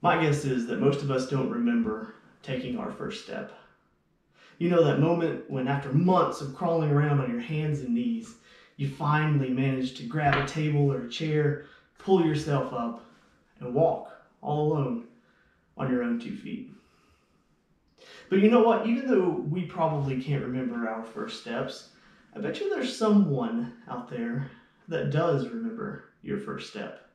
My guess is that most of us don't remember taking our first step. You know, that moment when after months of crawling around on your hands and knees, you finally manage to grab a table or a chair, pull yourself up, and walk all alone on your own 2 feet. But you know what? Even though we probably can't remember our first steps, I bet you there's someone out there that does remember your first step.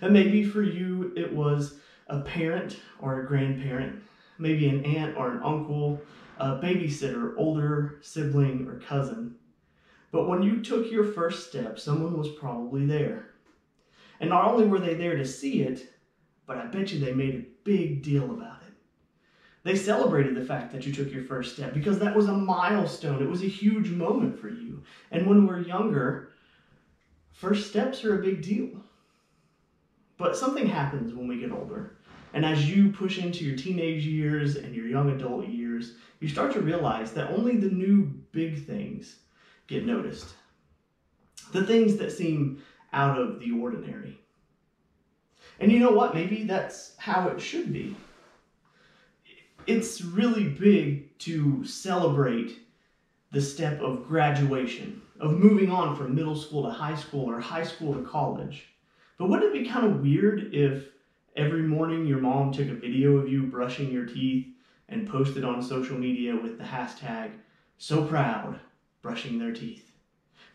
And maybe for you, it was a parent or a grandparent, maybe an aunt or an uncle, a babysitter, older sibling or cousin. But when you took your first step, someone was probably there. And not only were they there to see it, but I bet you they made a big deal about it. They celebrated the fact that you took your first step because that was a milestone. It was a huge moment for you. And when we're younger, first steps are a big deal. But something happens when we get older. And as you push into your teenage years and your young adult years, you start to realize that only the new big things get noticed. The things that seem out of the ordinary. And you know what? Maybe that's how it should be. It's really big to celebrate the step of graduation, of moving on from middle school to high school or high school to college. But wouldn't it be kind of weird if every morning your mom took a video of you brushing your teeth and posted on social media with the hashtag, "so proud, brushing their teeth"?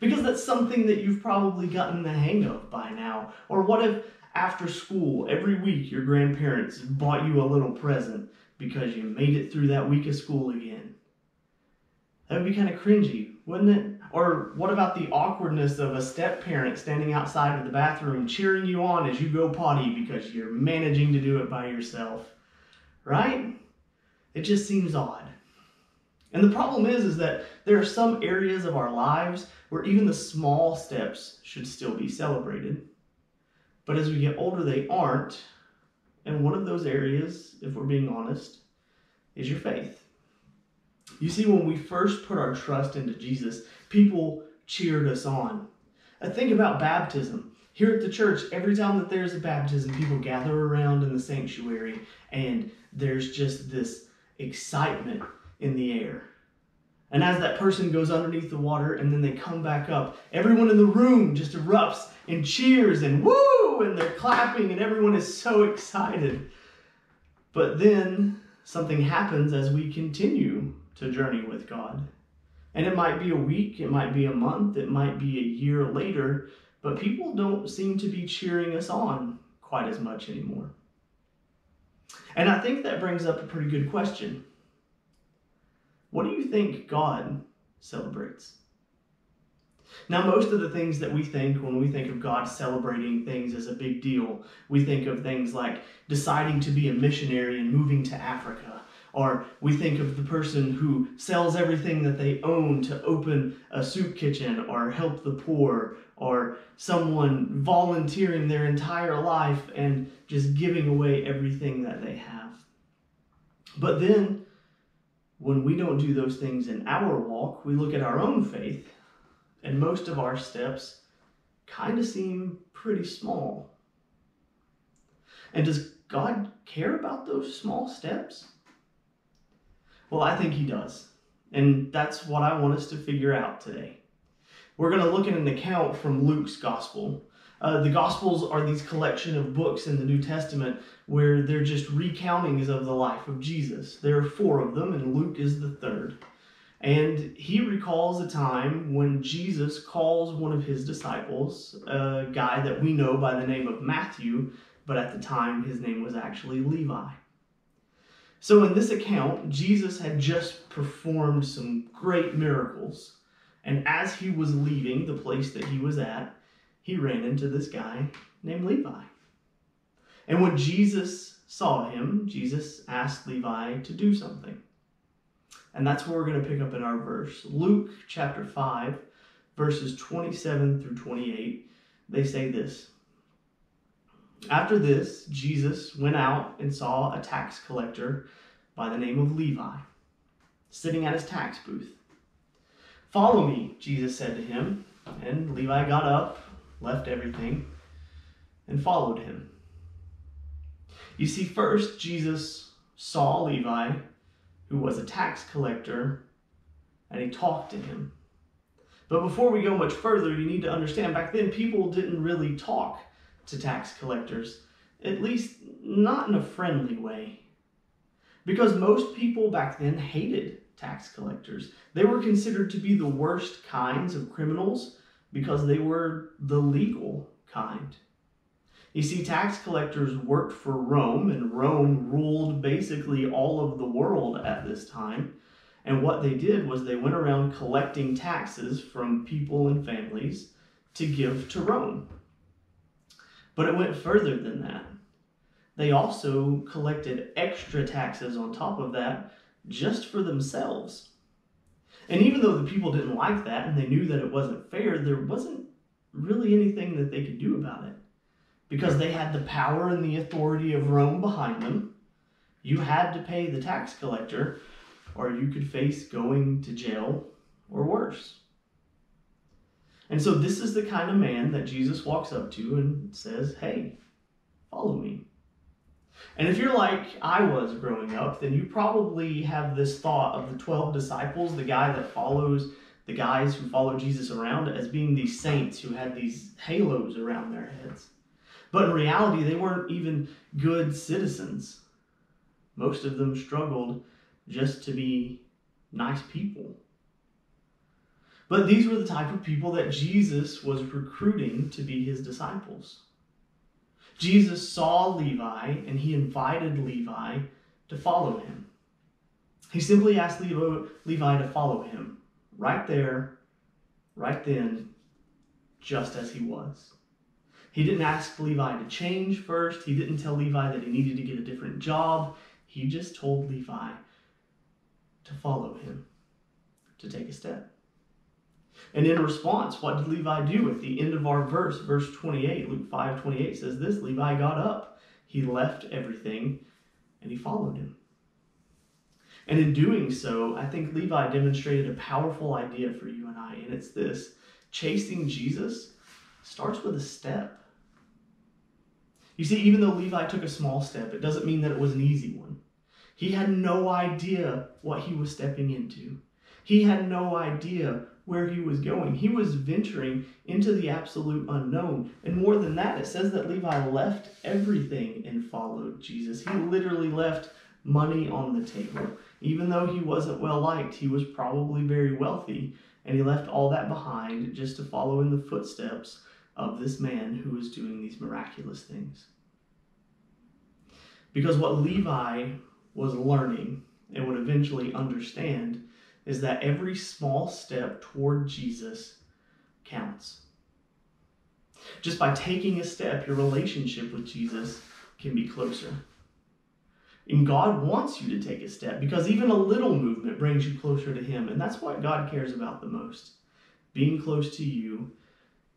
Because that's something that you've probably gotten the hang of by now. Or what if after school, every week, your grandparents bought you a little present because you made it through that week of school again? That would be kind of cringy, wouldn't it? Or what about the awkwardness of a step-parent standing outside of the bathroom cheering you on as you go potty because you're managing to do it by yourself, right? It just seems odd. And the problem is that there are some areas of our lives where even the small steps should still be celebrated. But as we get older, they aren't. And one of those areas, if we're being honest, is your faith. You see, when we first put our trust into Jesus, people cheered us on. Think about baptism. Here at the church, every time that there's a baptism, people gather around in the sanctuary, and there's just this excitement in the air. And as that person goes underneath the water and then they come back up, everyone in the room just erupts and cheers and woo, and they're clapping and everyone is so excited. But then something happens as we continue to journey with God. And it might be a week, it might be a month, it might be a year later, but people don't seem to be cheering us on quite as much anymore. And I think that brings up a pretty good question. What do you think God celebrates? Now, most of the things that we think when we think of God celebrating things as a big deal, we think of things like deciding to be a missionary and moving to Africa. Or we think of the person who sells everything that they own to open a soup kitchen or help the poor, or someone volunteering their entire life and just giving away everything that they have. But then, when we don't do those things in our walk, we look at our own faith, and most of our steps kind of seem pretty small. And does God care about those small steps? Well, I think he does. And that's what I want us to figure out today. We're going to look at an account from Luke's gospel. The Gospels are these collection of books in the New Testament where they're just recountings of the life of Jesus. There are 4 of them, and Luke is the 3rd. And he recalls a time when Jesus calls one of his disciples, a guy that we know by the name of Matthew, but at the time his name was actually Levi. So in this account, Jesus had just performed some great miracles. And as he was leaving the place that he was at, he ran into this guy named Levi. And when Jesus saw him, Jesus asked Levi to do something. And that's where we're going to pick up in our verse. Luke chapter 5, verses 27 through 28, they say this. After this, Jesus went out and saw a tax collector by the name of Levi, sitting at his tax booth. "Follow me," Jesus said to him. And Levi got up, left everything, and followed him. You see, first, Jesus saw Levi, who was a tax collector, and he talked to him. But before we go much further, you need to understand back then people didn't really talk to tax collectors, at least not in a friendly way. Because most people back then hated tax collectors. They were considered to be the worst kinds of criminals because they were the legal kind. You see, tax collectors worked for Rome, and Rome ruled basically all of the world at this time. And what they did was they went around collecting taxes from people and families to give to Rome. But it went further than that. They also collected extra taxes on top of that just for themselves. And even though the people didn't like that and they knew that it wasn't fair, there wasn't really anything that they could do about it. Because they had the power and the authority of Rome behind them. You had to pay the tax collector, or you could face going to jail or worse. And so this is the kind of man that Jesus walks up to and says, "Hey, follow me." And if you're like I was growing up, then you probably have this thought of the 12 disciples, the guys who follow Jesus around, as being these saints who had these halos around their heads. But in reality, they weren't even good citizens. Most of them struggled just to be nice people. But these were the type of people that Jesus was recruiting to be his disciples. Jesus saw Levi, and he invited Levi to follow him. He simply asked Levi to follow him, right there, right then, just as he was. He didn't ask Levi to change first. He didn't tell Levi that he needed to get a different job. He just told Levi to follow him, to take a step. And in response, what did Levi do? At the end of our verse 28, Luke 5:28 says this: Levi got up, he left everything, and he followed him. And in doing so, I think Levi demonstrated a powerful idea for you and I, and it's this: chasing Jesus starts with a step. You see, even though Levi took a small step, it doesn't mean that it was an easy one. He had no idea what he was stepping into. He had no idea where he was going. He was venturing into the absolute unknown. And more than that, it says that Levi left everything and followed Jesus. He literally left money on the table. Even though he wasn't well liked, he was probably very wealthy, and he left all that behind just to follow in the footsteps of this man who was doing these miraculous things. Because what Levi was learning and would eventually understand is that every small step toward Jesus counts. Just by taking a step, your relationship with Jesus can be closer. And God wants you to take a step, because even a little movement brings you closer to him. And that's what God cares about the most: being close to you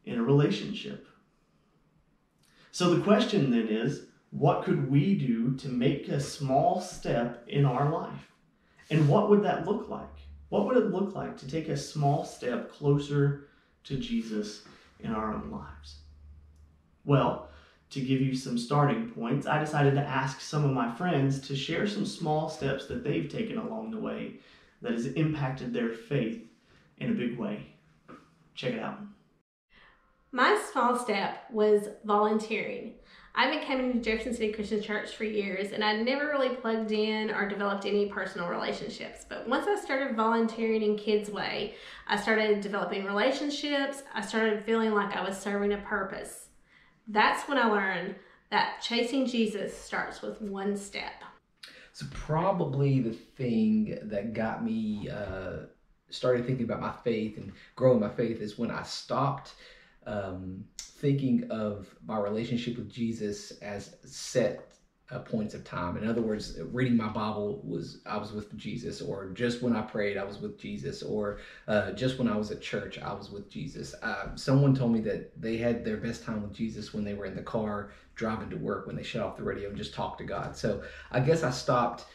in a relationship. So the question then is, what could we do to make a small step in our life? And what would that look like? What would it look like to take a small step closer to Jesus in our own lives? Well, to give you some starting points, I decided to ask some of my friends to share some small steps that they've taken along the way that has impacted their faith in a big way. Check it out. My small step was volunteering. I've been coming to Jefferson City Christian Church for years, and I never really plugged in or developed any personal relationships. But once I started volunteering in Kids Way, I started developing relationships. I started feeling like I was serving a purpose. That's when I learned that chasing Jesus starts with one step. So probably the thing that got me started thinking about my faith and growing my faith is when I stopped thinking of my relationship with Jesus as set points of time. In other words, reading my Bible I was with Jesus, or just when I prayed, I was with Jesus, or just when I was at church, I was with Jesus. Someone told me that they had their best time with Jesus when they were in the car driving to work, when they shut off the radio and just talked to God. So I guess I stopped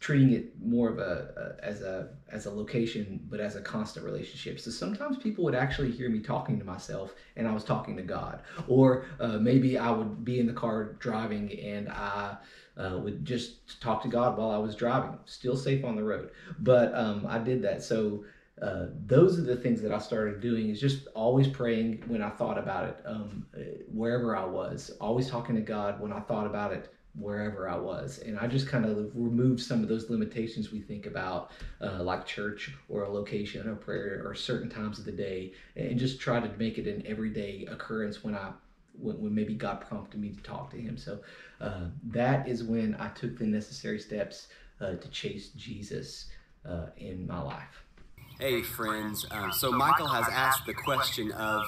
treating it more of as a location, but as a constant relationship. So sometimes people would actually hear me talking to myself and I was talking to God. Or maybe I would be in the car driving and I would just talk to God while I was driving, still safe on the road. But I did that. So those are the things that I started doing, is just always praying when I thought about it, wherever I was, always talking to God when I thought about it, wherever I was. And I just kind of removed some of those limitations we think about, like church or a location or prayer or certain times of the day, and just try to make it an everyday occurrence when maybe God prompted me to talk to him. So that is when I took the necessary steps to chase Jesus in my life. Hey friends, so Michael has asked the question of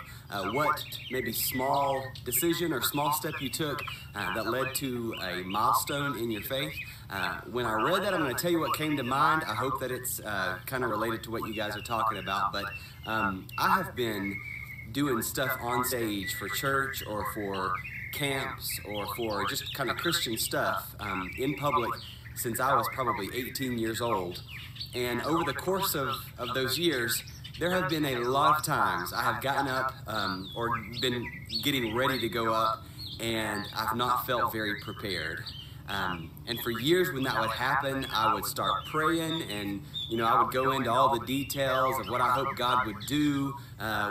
what maybe small decision or small step you took that led to a milestone in your faith. When I read that, I'm going to tell you what came to mind. I hope that it's kind of related to what you guys are talking about, but I have been doing stuff on stage for church or for camps or for just kind of Christian stuff in public since I was probably 18 years old. And over the course of those years, there have been a lot of times I have gotten up or been getting ready to go up, and I've not felt very prepared. And for years when that would happen, I would start praying, and I would go into all the details of what I hope God would do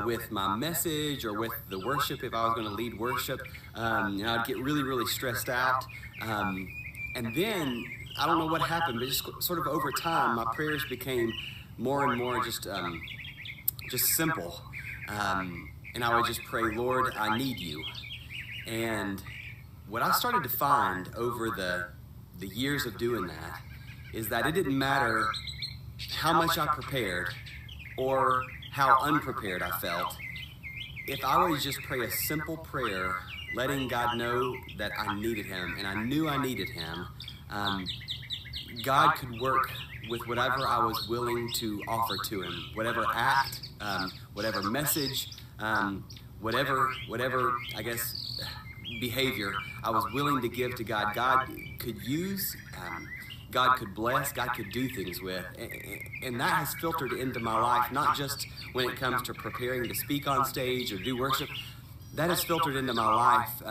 with my message or with the worship if I was going to lead worship. I'd get really, really stressed out. And then I don't know what happened, but just sort of over time, my prayers became more and more just simple. And I would just pray, Lord, I need you. And what I started to find over the years of doing that is that it didn't matter how much I prepared or how unprepared I felt. If I would just pray a simple prayer, letting God know that I needed him, and I knew I needed him, God could work with whatever I was willing to offer to him, whatever act, whatever message, whatever I guess behavior I was willing to give to God. God could use, God could bless, God could do things with, and that has filtered into my life, not just when it comes to preparing to speak on stage or do worship. That has filtered into my life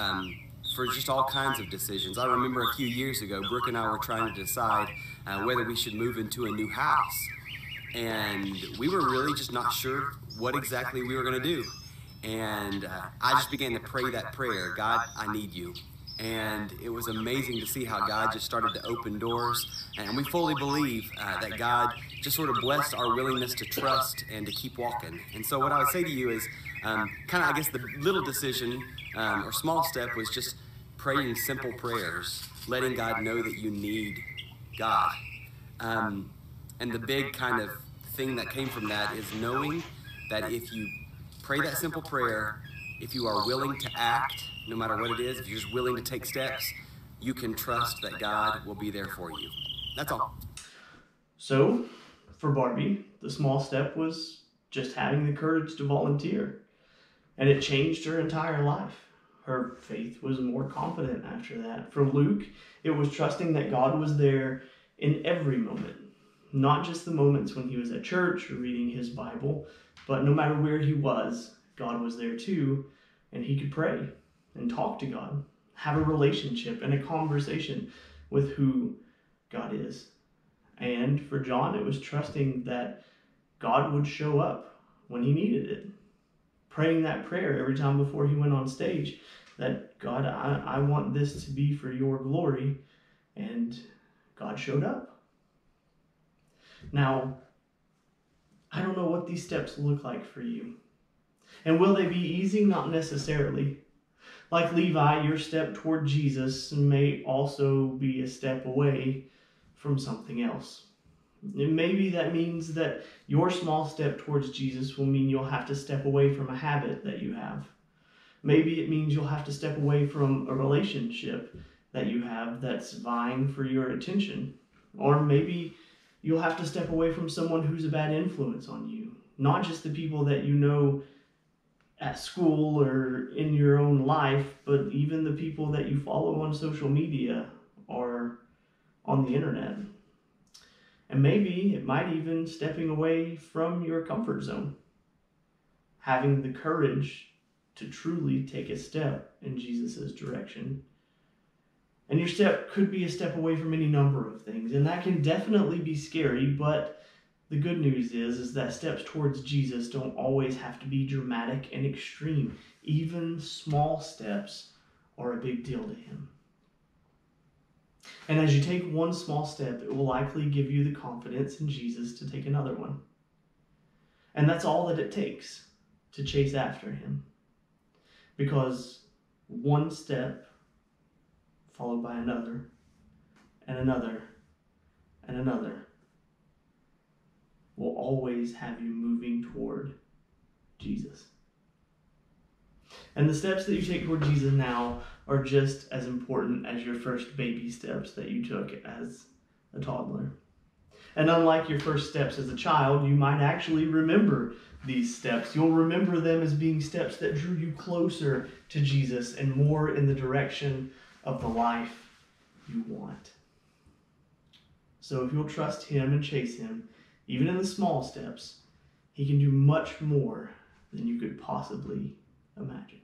for just all kinds of decisions. I remember a few years ago, Brooke and I were trying to decide whether we should move into a new house. And we were really just not sure what exactly we were going to do. And I just began to pray that prayer, God, I need you. And it was amazing to see how God just started to open doors. And we fully believe that God just sort of blessed our willingness to trust and to keep walking. And so what I would say to you is kind of, I guess, the little decision or small step was just praying simple prayers, letting God know that you need God. And the big kind of thing that came from that is knowing that if you pray that simple prayer, if you are willing to act, no matter what it is, if you're just willing to take steps, you can trust that God will be there for you. That's all. So, for Barbie, the small step was just having the courage to volunteer. And it changed her entire life. Her faith was more confident after that. For Luke, it was trusting that God was there in every moment. Not just the moments when he was at church or reading his Bible, but no matter where he was, God was there too, and he could pray and talk to God, have a relationship and a conversation with who God is. And for John, it was trusting that God would show up when he needed it. Praying that prayer every time before he went on stage, that God, I want this to be for your glory, and God showed up. Now, I don't know what these steps look like for you. And will they be easy? Not necessarily. Like Levi, your step toward Jesus may also be a step away from something else. And maybe that means that your small step towards Jesus will mean you'll have to step away from a habit that you have. Maybe it means you'll have to step away from a relationship that you have that's vying for your attention. Or maybe you'll have to step away from someone who's a bad influence on you. Not just the people that you know at school or in your own life, but even the people that you follow on social media or on the internet. And maybe it might even stepping away from your comfort zone. Having the courage to truly take a step in Jesus' direction. And your step could be a step away from any number of things. And that can definitely be scary, but the good news is that steps towards Jesus don't always have to be dramatic and extreme. Even small steps are a big deal to him. And as you take one small step, it will likely give you the confidence in Jesus to take another one. And that's all that it takes to chase after him. Because one step followed by another, and another, and another, will always have you moving toward Jesus. And the steps that you take toward Jesus now are just as important as your first baby steps that you took as a toddler. And unlike your first steps as a child, you might actually remember these steps. You'll remember them as being steps that drew you closer to Jesus and more in the direction of the life you want. So if you'll trust him and chase him, even in the small steps, he can do much more than you could possibly imagine.